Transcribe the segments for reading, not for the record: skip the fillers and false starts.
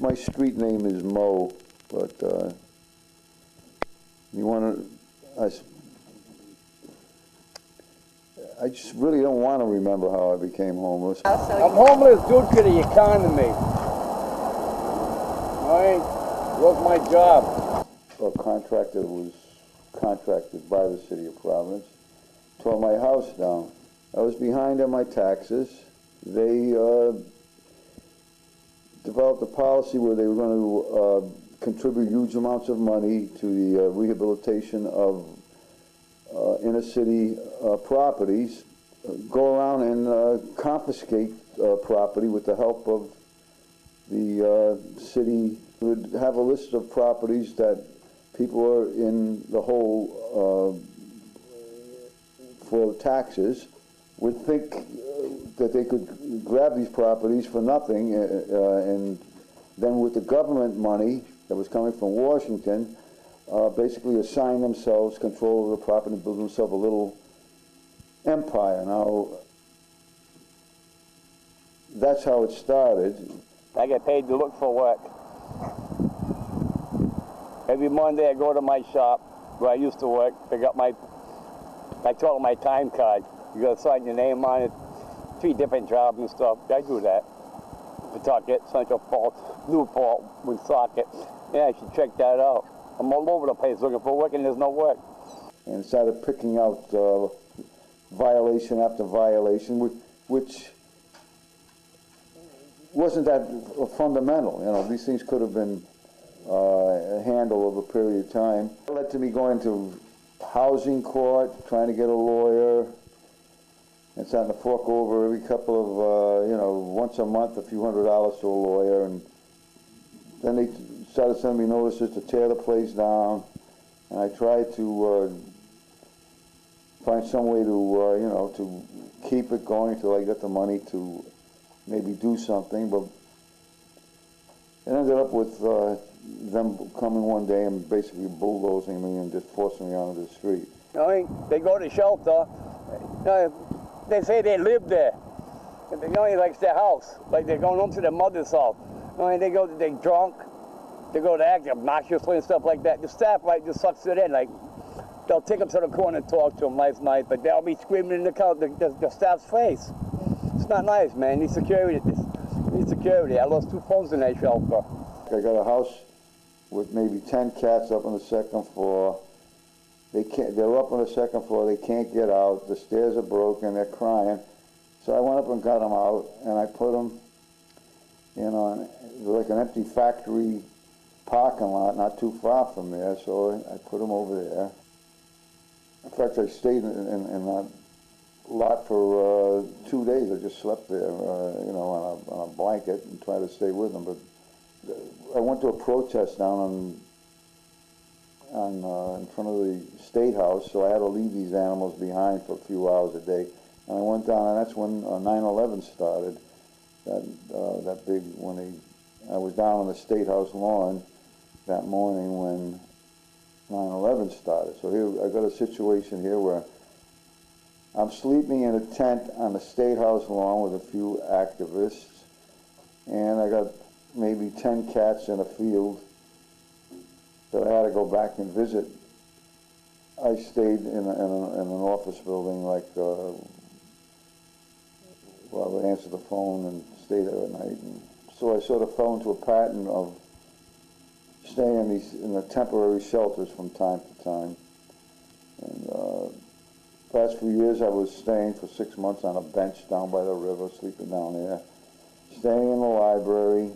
my street name is Mo, but you want to, I just really don't want to remember how I became homeless. I'm homeless due to the economy. Was my job. A contractor was contracted by the city of Providence, tore my house down. I was behind on my taxes. They developed a policy where they were going to contribute huge amounts of money to the rehabilitation of inner city properties, go around and confiscate property with the help of the city. Would have a list of properties that people are in the hole for taxes, would think that they could grab these properties for nothing, and then with the government money that was coming from Washington, basically assign themselves control of the property and build themselves a little empire. Now, that's how it started. I get paid to look for work. Every Monday I go to my shop where I used to work, pick up I call it my time card. You gotta sign your name on it, 3 different jobs and stuff. I do that. Pawtucket, Central Falls, Newport, Woonsocket. Yeah, you should check that out. I'm all over the place looking for work and there's no work. And started picking out violation after violation, which wasn't that fundamental. You know, these things could have been handled over a period of time. It led to me going to housing court, trying to get a lawyer, and starting to fork over every couple of, you know, once a month, a few $100s to a lawyer. And then they started sending me notices to tear the place down, and I tried to find some way to, you know, to keep it going until I got the money to maybe do something. But it ended up with them coming one day and basically bulldozing me and just forcing me onto the street. They go to shelter. They say they live there. Like it's their house. Like they're going home to their mother's house. They're drunk. They go to act obnoxiously and stuff like that. The staff just sucks it in. Like they'll take them to the corner and talk to them last night, but they'll be screaming in the staff's face. It's not nice, man. Need security. Need security. I lost 2 phones in that shelter. I got a house with maybe 10 cats up on the 2nd floor. They're up on the 2nd floor, they can't get out, the stairs are broken, they're crying. So I went up and got them out, and I put them, you know, like an empty factory parking lot not too far from there, so I put them over there. In fact, I stayed in that lot for 2 days. I just slept there, you know, on a blanket and tried to stay with them. But I went to a protest down in front of the State House, so I had to leave these animals behind for a few hours a day. And I went down, and that's when 9/11 started. That big, I was down on the State House lawn that morning when 9/11 started. So here I got a situation here where I'm sleeping in a tent on the State House lawn with a few activists, and I got maybe 10 cats in a field that I had to go back and visit. I stayed in an office building, like, well, I would answer the phone and stay there at night. And so I sort of fell into a pattern of staying in the temporary shelters from time to time. And past few years I was staying for 6 months on a bench down by the river, sleeping down there, staying in the library,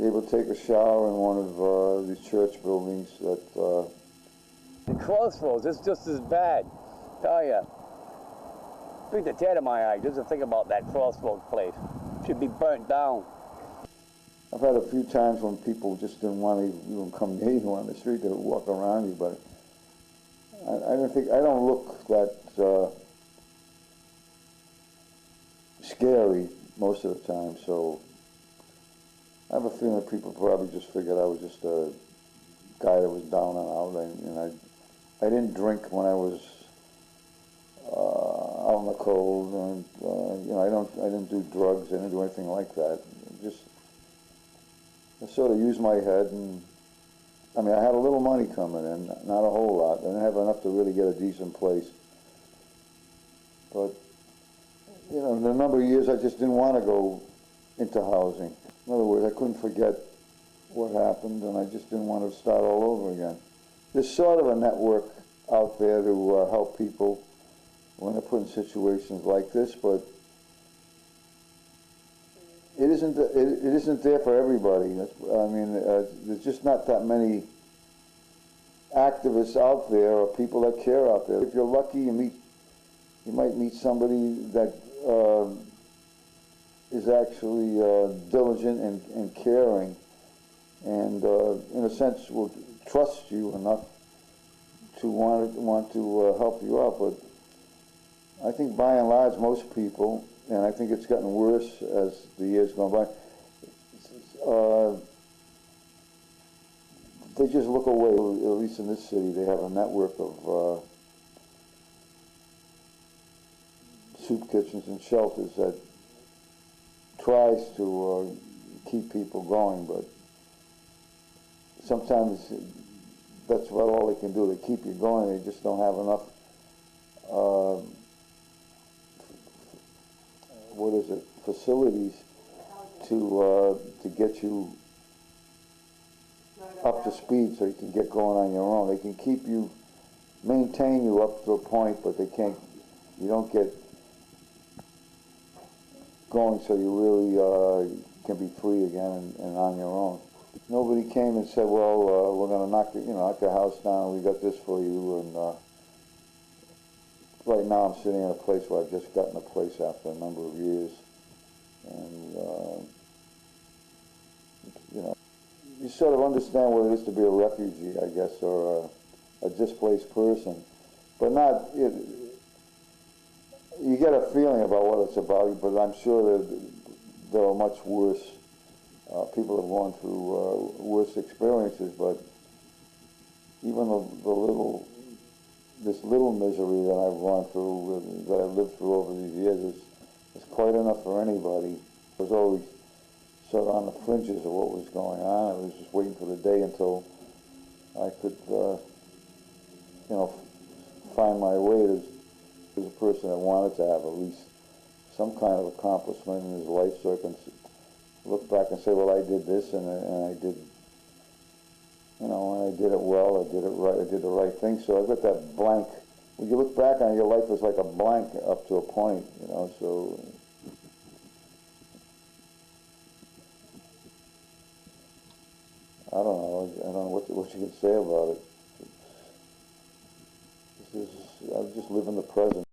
able to take a shower in one of these church buildings that... The crossroads, it's just as bad. Tell ya. Bring the tear to my eye just to think about that crossroads place. It should be burnt down. I've had a few times when people just didn't want to even come near you on the street. They would walk around you, but I don't look that scary most of the time, so I have a feeling that people probably just figured I was just a guy that was down and out. And I didn't drink when I was out in the cold, and you know, I didn't do drugs. I didn't do anything like that. Just I sort of used my head, and I mean, I had a little money coming in, not a whole lot. I didn't have enough to really get a decent place. But, you know, in a number of years, I just didn't want to go into housing. In other words, I couldn't forget what happened, and I just didn't want to start all over again. There's sort of a network out there to help people when they're put in situations like this, but it isn't there for everybody. I mean, there's just not that many activists out there or people that care out there. If you're lucky, you might meet somebody that is actually diligent and caring, and in a sense will trust you enough to want to help you out. But I think by and large, most people, and I think it's gotten worse as the years go by, they just look away. At least in this city, they have a network of soup kitchens and shelters that tries to keep people going, but sometimes that's about all they can do. They keep you going. They just don't have enough facilities to get you up to speed so you can get going on your own. They can maintain you up to a point, but you don't get going so you really can be free again and on your own. Nobody came and said, well, we're going to knock your house down, we got this for you, and right now I'm sitting in a place where I've just gotten a place after a number of years, and you know, you sort of understand what it is to be a refugee, I guess, or a displaced person, but not, you get a feeling about what it's about, but I'm sure that there are much worse. People have gone through worse experiences, but even this little misery that I've gone through, that I've lived through over these years, is quite enough for anybody. I was always sort of on the fringes of what was going on. I was just waiting for the day until I could, find my way as a person that wanted to have at least some kind of accomplishment in his life, so I can look back and say, well, I did this, and I did, and I did it well, I did it right, I did the right thing. So I've got that blank. When you look back on your life, it's like a blank up to a point, so. I don't know what you can say about it. I just live in the present.